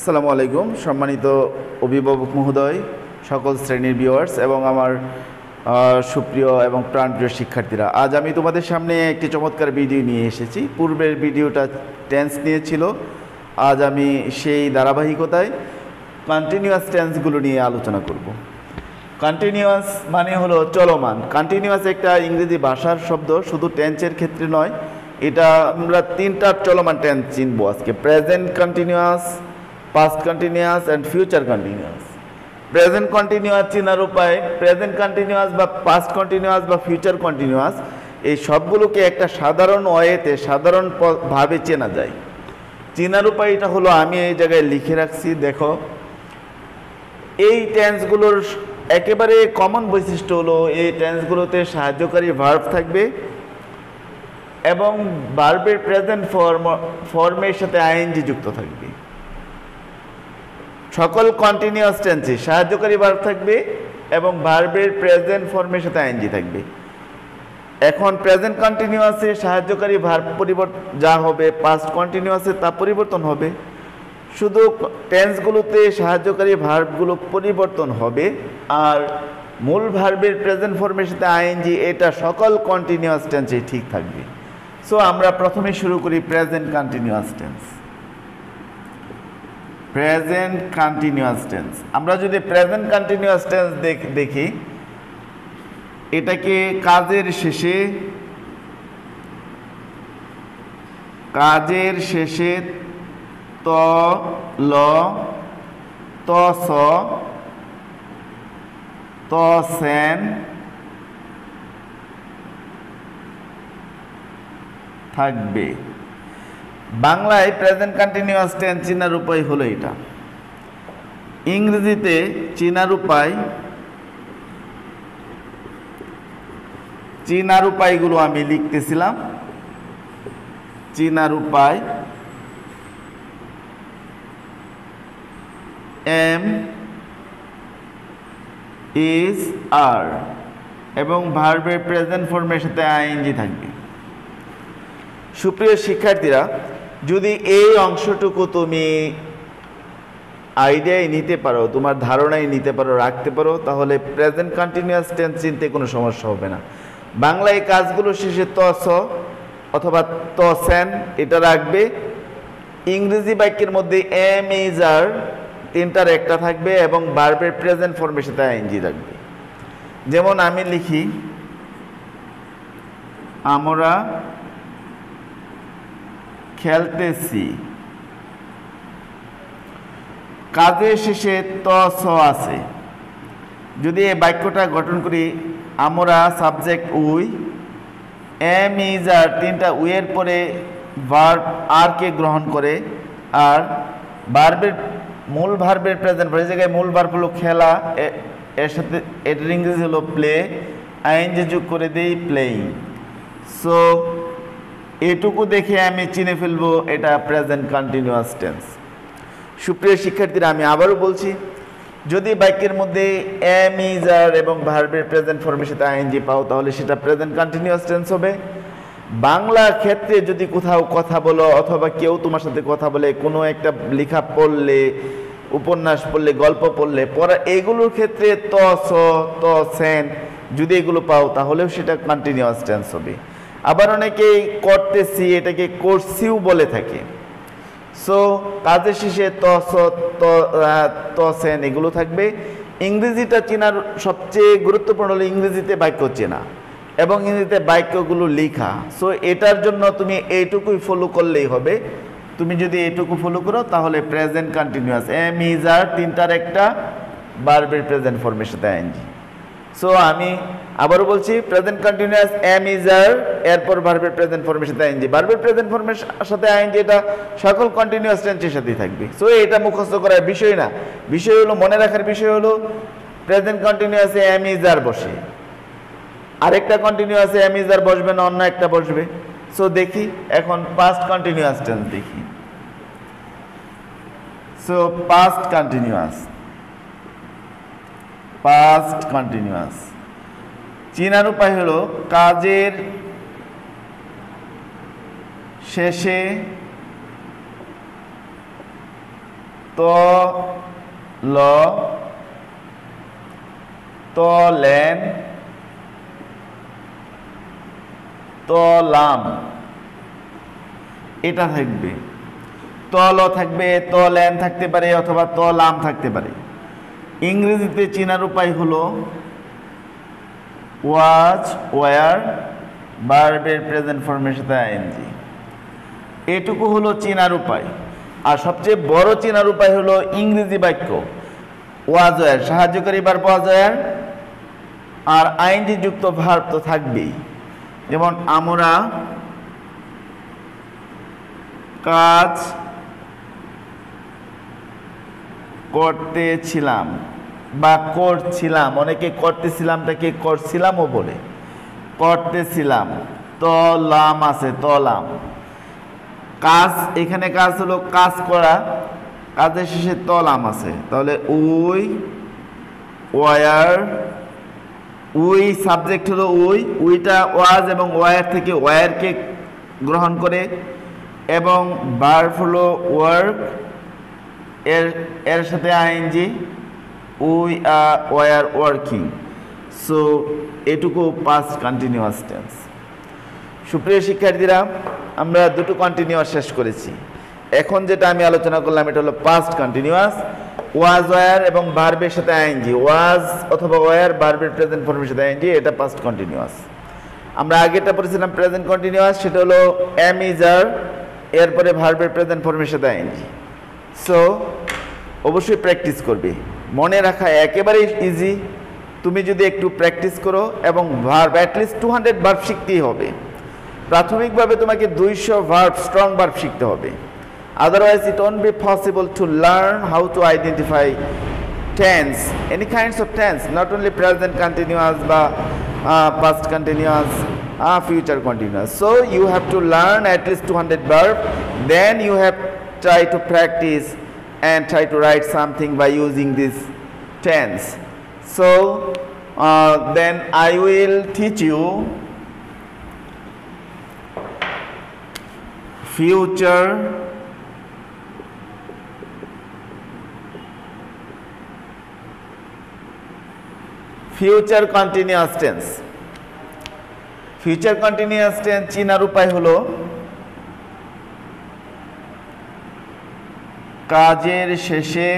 আসসালামু আলাইকুম সম্মানিত অভিভাবক মহোদয়, সকল শ্রেণীর ভিউয়ার্স এবং আমার সুপ্রিয় এবং প্রাণপ্রিয় শিক্ষার্থীরা, আজ আমি তোমাদের সামনে একটি চমৎকার ভিডিও নিয়ে এসেছি। পূর্বের ভিডিওটা টেন্স নিয়ে ছিল, আজ আমি সেই ধারাবাহিকতায় কন্টিনিউয়াস টেন্সগুলো নিয়ে আলোচনা করব। কন্টিনিউয়াস মানে হলো চলমান। কন্টিনিউয়াস একটা ইংরেজি ভাষার শব্দ, শুধু টেন্সের ক্ষেত্রে নয়। এটা আমরা তিনটা চলমান টেন্স চিনবো আজকে: present continuous, past continuous and future continuous. Present continuous চেনার উপায়, প্রেজেন্ট কন্টিনিউয়াস বা পাস্ট কন্টিনিউয়াস বা ফিউচার কন্টিনিউয়াস, এই সবগুলোকে একটা সাধারণ ওয়েতে সাধারণভাবে চেনা যায়। চেনার উপায় এটা হলো, আমি এই জায়গায় লিখে রাখছি, দেখো। এই টেন্সগুলোর একেবারে কমন বৈশিষ্ট্য হলো এই টেন্সগুলোতে সাহায্যকারী ভার্ব থাকবে এবং ভার্বের প্রেজেন্ট ফর্মের সাথে আইএনজি যুক্ত থাকবে। সকল কন্টিনিউয়াস টেন্সে সাহায্যকারী ভার্ব থাকবে এবং ভার্বের প্রেজেন্ট ফর্মের সাথে আইএনজি থাকবে। এখন প্রেজেন্ট কন্টিনিউয়াসে সাহায্যকারী ভার্ব পরিবর্তন যা হবে, পাস্ট কন্টিনিউয়াসে তা পরিবর্তন হবে। শুধু টেন্সগুলোতে সাহায্যকারী ভার্বগুলো পরিবর্তন হবে, আর মূল ভার্বের প্রেজেন্ট ফর্মের সাথে আইএনজি এটা সকল কন্টিনিউয়াস টেন্সে ঠিক থাকবে। সো আমরা প্রথমে শুরু করি present continuous tense. Present continuous tense, আমরা যদি প্রেজেন্ট কন্টিনিউয়াস টেন্স দেখি, এটাকে কাজের শেষে ত ল ত স ত সেন থাকবে। বাংলায় প্রেজেন্ট কন্টিনিউয়াস টেন্স চেনার উপায় হলো এটা। ইংরেজিতে চেনার উপায়গুলো আমি লিখতেছিলাম। চেনার উপায় এম ইজ আর এবং ভার্বের প্রেজেন্ট ফর্মের সাথে আইএনজি থাকবে। সুপ্রিয় শিক্ষার্থীরা, যদি এই অংশটুকু তুমি আইডিয়ায় নিতে পারো, তোমার ধারণায় নিতে পারো, রাখতে পারো, তাহলে প্রেজেন্ট কন্টিনিউয়াস টেন্স চিনতে কোনো সমস্যা হবে না। বাংলায় কাজগুলো শেষে ত স অথবা ত সেন এটা রাখবে। ইংরেজি বাক্যের মধ্যে এম ইজ আর তিনটার একটা থাকবে এবং ভার্বের প্রেজেন্ট ফর্মের সাথে আইএনজি থাকবে। যেমন আমি লিখি, আমরা খেলতেছি। কাজের শেষে ত স আছে। যদি এই বাক্যটা গঠন করি, আমরা সাবজেক্ট উই, এম ইজ আর তিনটা উইয়ের পরে ভার্ব আর কে গ্রহণ করে, আর ভার্বের মূল ভার্বের প্রেজেন্ট এই জায়গায় মূল ভার্ব হলো খেলা, এর সাথে এটার ইংরেজি হলো প্লে, আইএনজি যোগ করে দেই প্লেইং। সো এটুকু দেখে আমি চিনে ফেলবো এটা প্রেজেন্ট কন্টিনিউয়াস টেন্স। সুপ্রিয় শিক্ষার্থীরা, আমি আবারও বলছি, যদি বাক্যের মধ্যে এম ইজ আর এবং ভার্বের প্রেজেন্ট ফর্মের সাথে আইএনজি পাও, তাহলে সেটা প্রেজেন্ট কন্টিনিউয়াস টেন্স হবে। বাংলার ক্ষেত্রে যদি কোথাও কথা বলো অথবা কেউ তোমার সাথে কথা বলে, কোনো একটা লেখা পড়লে, উপন্যাস পড়লে, গল্প পড়লে, পড়া, এগুলোর ক্ষেত্রে ত স ত সেন যদি এগুলো পাও, তাহলেও সেটা কন্টিনিউয়াস টেন্স হবে। আবার অনেকেই করতেছি এটাকে করছিও বলে থাকে। সো কাজের শেষে ত স ত সেন এগুলো থাকবে। ইংরেজিটা চেনার সবচেয়ে গুরুত্বপূর্ণ হলো ইংরেজিতে বাক্য চেনা এবং ইংরেজিতে বাক্যগুলো লেখা। সো এটার জন্য তুমি এইটুকুই ফলো করলেই হবে। তুমি যদি এইটুকু ফলো করো, তাহলে প্রেজেন্ট কন্টিনিউয়াস এম ইজ আর তিনটার একটা, ভার্বের প্রেজেন্ট ফর্মের সাথে আইএনজি। সো আমি আবারও বলছি, প্রেজেন্ট কন্টিনিউয়াস এম ইজ আর, এরপর ভার্বের প্রেজেন্ট ফর্মের সাথে আইএনজি। ভার্বের প্রেজেন্ট ফর্মের সাথে আইএনজি এটা সকল কন্টিনিউয়াস টেন্সের সাথেই থাকবে। সো এটা মুখস্থ করার বিষয় না, বিষয় হলো, মনে রাখার বিষয় হলো প্রেজেন্ট কন্টিনিউয়াসে এম ইজ আর বসে, আরেকটা কন্টিনিউয়াসে এম ইজ আর বসবে না, অন্য একটা বসবে। সো দেখি এখন পাস্ট কন্টিনিউয়াস টেন্স দেখি। সো পাস্ট কন্টিনিউয়াস চেনার উপায় হলো, কাজের শেষে ত ল তলেন তলাম, এটা থাকবে। তল থাকবে, তলেন থাকতে পারে, অথবা তলাম থাকতে পারে। ইংরেজিতে চেনার উপায় হলো ওয়াজ, ওয়ার, ভার্বের প্রেজেন্ট ফর্মের সাথে আইএনজি। এটুকু হলো চেনার উপায়। আর সবচেয়ে বড় চেনার উপায় হলো ইংরেজি বাক্য ওয়াজ, ওয়ার, সাহায্যকারী ভার্ব ওয়াজ, ওয়ার, আর আইএনজি যুক্ত ভার্ব তো থাকবেই। যেমন আমরা কাজ করতেছিলাম বা করছিলাম, অনেকে করতেছিলামটাকে করছিলামও বলে, করতেছিলাম। তলাম আছে, তলাম। কাজ, এখানে কাজ হলো কাজ করা, কাজের শেষে তলাম আছে, তাহলে উই, ওয়ার, উই সাবজেক্ট হলো উই, উইটা ওয়াজ এবং ওয়ার থেকে ওয়ারকে গ্রহণ করে, এবং ভার্ব হলো ওয়ার্ক, এর সাথে ING, we are were working. So এটুকু পাস্ট কন্টিনিউয়াস টেন্স। সুপ্রিয় শিক্ষার্থীরা, আমরা দুটো কন্টিনিউয়াস শেষ করেছি। এখন যেটা আমি আলোচনা করলাম এটা হলো পাস্ট কন্টিনিউয়াস, ওয়াজ, ওয়ার এবং ভার্বের সাথে আইএনজি, ওয়াজ অথবা ওয়ার, ভার্বের প্রেজেন্ট ফর্মের সাথে আইএনজি, এটা পাস্ট কন্টিনিউয়াস। আমরা আগেটা পড়েছিলাম প্রেজেন্ট কন্টিনিউয়াস, সেটা হলো এম ইজ আর, এরপরে ভার্বের প্রেজেন্ট ফর্মের সাথে আইএনজি। সো অবশ্যই প্র্যাকটিস করবে, মনে রাখা একেবারেই ইজি। তুমি যদি একটু প্র্যাকটিস করো এবং ভার্ব অ্যাটলিস্ট 200 ভার্ব শিখতেই হবে। প্রাথমিকভাবে তোমাকে 200 ভার্ব, স্ট্রং ভার্ব শিখতে হবে। Otherwise it won't be possible to learn how to identify tense, any kinds of tense, not only present continuous বা past continuous, future continuous. So you have to learn at least 200 verb, then you have try to practice and try to write something by using this tense. So then I will teach you future continuous tense. Future continuous tense চিনার উপায় হলো কাজের শেষে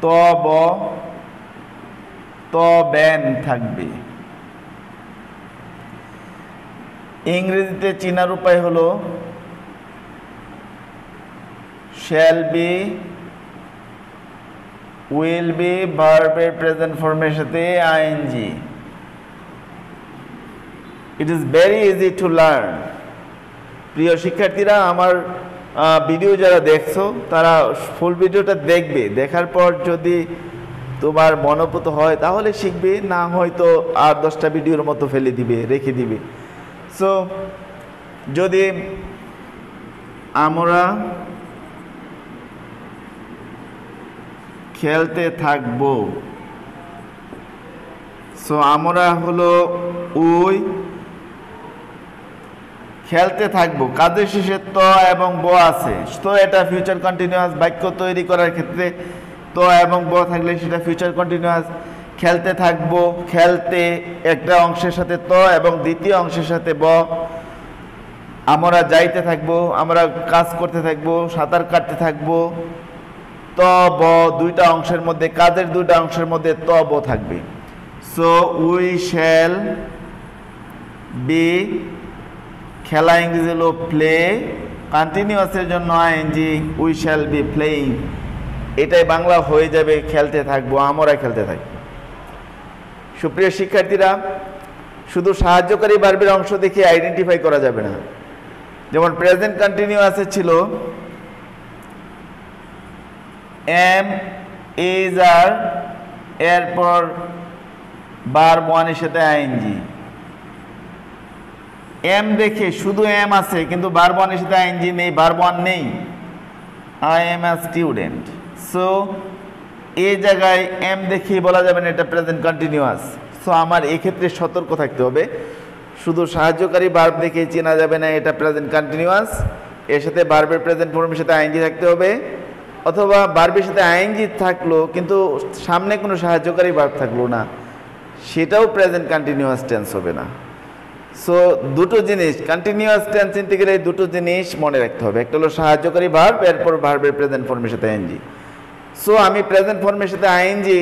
তব, তবেন থাকবে। ইংরেজিতে চিনার উপায় হলো শ্যাল বি, উইল বি, ভার্বের প্রেজেন্ট ফর্মের সাথে ING. It is very easy to learn. প্রিয় শিক্ষার্থীরা, আমার ভিডিও যারা দেখছো তারা ফুল ভিডিওটা দেখবে, দেখার পর যদি তোমার মনোপুত হয় তাহলে শিখবে, না হয়তো আর 10টা ভিডিওর মতো ফেলে দিবে, রেখে দিবে। সো যদি আমরা খেলতে থাকবো, সো আমরা হলো উই, খেলতে থাকবো, কাজের শেষে ত এবং ব আছে, তো এটা ফিউচার কন্টিনিউয়াস। বাক্য তৈরি করার ক্ষেত্রে ত এবং ব থাকলে সেটা ফিউচার কন্টিনিউয়াস। খেলতে থাকবো, খেলতে একটা অংশের সাথে ত এবং দ্বিতীয় অংশের সাথে ব। আমরা যাইতে থাকবো, আমরা কাজ করতে থাকবো, সাঁতার কাটতে থাকবো, ত ব দুইটা অংশের মধ্যে, কাজের দুইটা অংশের মধ্যে ত ব থাকবে। সো উই শ্যাল বি, খেলা ইংরেজি হলো প্লে, কন্টিনিউয়াসের জন্য ING, we shall be playing. এটাই বাংলা হয়ে যাবে খেলতে থাকবো, আমরা খেলতে থাকবো। সুপ্রিয় শিক্ষার্থীরা, শুধু সাহায্যকারী ভার্বের অংশ দেখে আইডেন্টিফাই করা যাবে না। যেমন প্রেজেন্ট কন্টিনিউয়াসে ছিল এম ইজ আর, এরপর ভার্ব ওয়ানের সাথে আইএনজি। এম দেখে শুধু এম আছে কিন্তু ভার্ব ওয়ানের সাথে আইএনজি নেই, ভার্ব ওয়ান নেই। I am a student. So এই জায়গায় এম দেখে বলা যাবে না এটা প্রেজেন্ট কন্টিনিউয়াস। সো আমার এক্ষেত্রে সতর্ক থাকতে হবে, শুধু সাহায্যকারী ভার্ব দেখে চেনা যাবে না এটা প্রেজেন্ট কন্টিনিউয়াস, এর সাথে ভার্বের প্রেজেন্ট ফর্মের সাথে আইএনজি থাকতে হবে, অথবা ভার্বের সাথে আইএনজি থাকলো কিন্তু সামনে কোনো সাহায্যকারী ভার্ব থাকলো না, সেটাও প্রেজেন্ট কন্টিনিউয়াস টেন্স হবে না। সো দুটো জিনিস কন্টিনিউয়াস টেন্স নিতে গেলে দুটো জিনিস মনে রাখতে হবে, একটা হলো সাহায্যকারী ভার্ব, এরপর ভার্বের প্রেজেন্ট ফর্মের সাথে আইএনজি। সো আমি প্রেজেন্ট ফর্মের সাথে আইএনজি,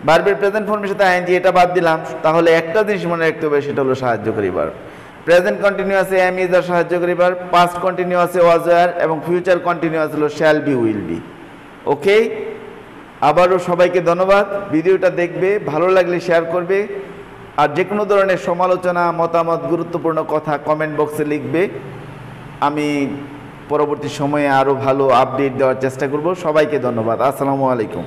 ভার্বের প্রেজেন্ট ফর্মের সাথে আইএনজি এটা বাদ দিলাম, তাহলে একটা জিনিস মনে রাখতে হবে, সেটা হলো সাহায্যকারী ভার্ব। প্রেজেন্ট কন্টিনিউয়াসে এম ইজ আর সাহায্যকারী ভার্ব, পাস্ট কন্টিনিউয়াসে ওয়াজ ওয়্যার, এবং ফিউচার কন্টিনিউয়াস হলো শ্যাল বি উইল বি। ওকে, আবারও সবাইকে ধন্যবাদ। ভিডিওটা দেখবে, ভালো লাগলে শেয়ার করবে, আর যে কোনো ধরনের সমালোচনা, মতামত, গুরুত্বপূর্ণ কথা কমেন্ট বক্সে লিখবে। আমি পরবর্তী সময়ে আরও ভালো আপডেট দেওয়ার চেষ্টা করব। সবাইকে ধন্যবাদ। আসসালামু আলাইকুম।